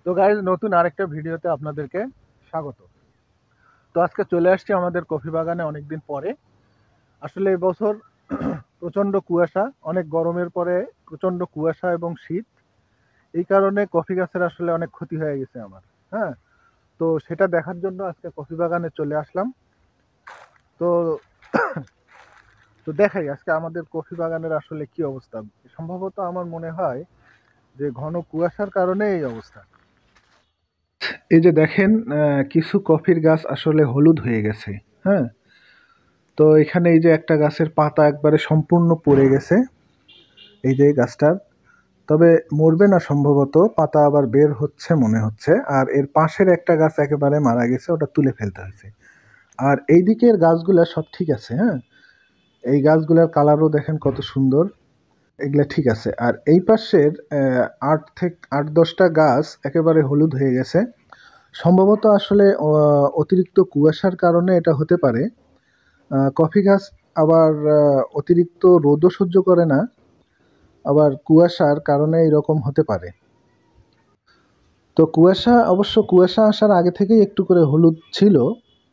তো গাইজ নতুন আরেকটা ভিডিওতে আপনাদেরকে স্বাগত। তো আজকে চলে আসছি আমাদের কফি বাগানে অনেকদিন পরে। আসলে এবছর প্রচণ্ড কুয়াশা, অনেক গরমের পরে প্রচণ্ড কুয়াশা এবং শীত, এই কারণে কফি গাছের আসলে অনেক ক্ষতি হয়ে গেছে আমার। হ্যাঁ, তো সেটা দেখার জন্য আজকে কফি বাগানে চলে আসলাম। তো তো দেখাই আজকে আমাদের কফি বাগানের আসলে কি অবস্থা। সম্ভবত আমার মনে হয় যে ঘন কুয়াশার কারণে এই অবস্থা। এই যে দেখেন, কিছু কফির গাছ আসলে হলুদ হয়ে গেছে। হ্যাঁ, তো এখানে এই যে একটা গাছের পাতা একবারে সম্পূর্ণ পড়ে গেছে, এই যে গাছটার। তবে মরবে না সম্ভবত, পাতা আবার বের হচ্ছে মনে হচ্ছে। আর এর পাশের একটা গাছ একেবারে মারা গেছে, ওটা তুলে ফেলতে হয়েছে। আর এই দিকের গাছগুলা সব ঠিক আছে। হ্যাঁ, এই গাছগুলার কালারও দেখেন কত সুন্দর, এগুলা ঠিক আছে। আর এই পাশের 8-10টা গাছ একেবারে হলুদ হয়ে গেছে। সম্ভবত আসলে অতিরিক্ত কুয়াশার কারণে এটা হতে পারে। কফি গাছ আবার অতিরিক্ত রোদও সহ্য করে না, আবার কুয়াশার কারণে এরকম হতে পারে। তো কুয়াশা আসার আগে থেকেই একটু করে হলুদ ছিল।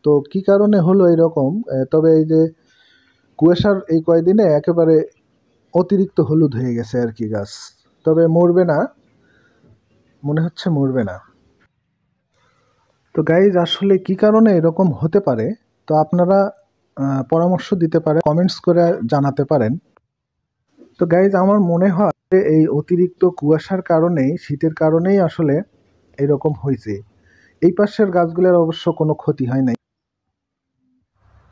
তো কি কারণে হলো এরকম, তবে এই যে কুয়াশার এই কয়দিনে একেবারে অতিরিক্ত হলুদ হয়ে গেছে আর কি গাছ। তবে মরবে না, মনে হচ্ছে মরবে না। তো গাইজ আসলে কি কারণে এরকম হতে পারে, তো আপনারা পরামর্শ দিতে পারেন, কমেন্টস করে জানাতে পারেন। তো গাইজ আমার মনে হয় যে এই অতিরিক্ত কুয়াশার কারণেই, শীতের কারণেই আসলে এরকম হয়েছে। এই পাশের গাছগুলোর অবশ্য কোনো ক্ষতি হয় নাই।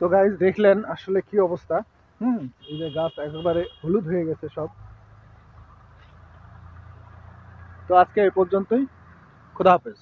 তো গাইজ দেখলেন আসলে কি অবস্থা। এই যে গাছ একেবারে হলুদ হয়ে গেছে সব। তো আজকে এই পর্যন্তই। খোদা হাফেজ।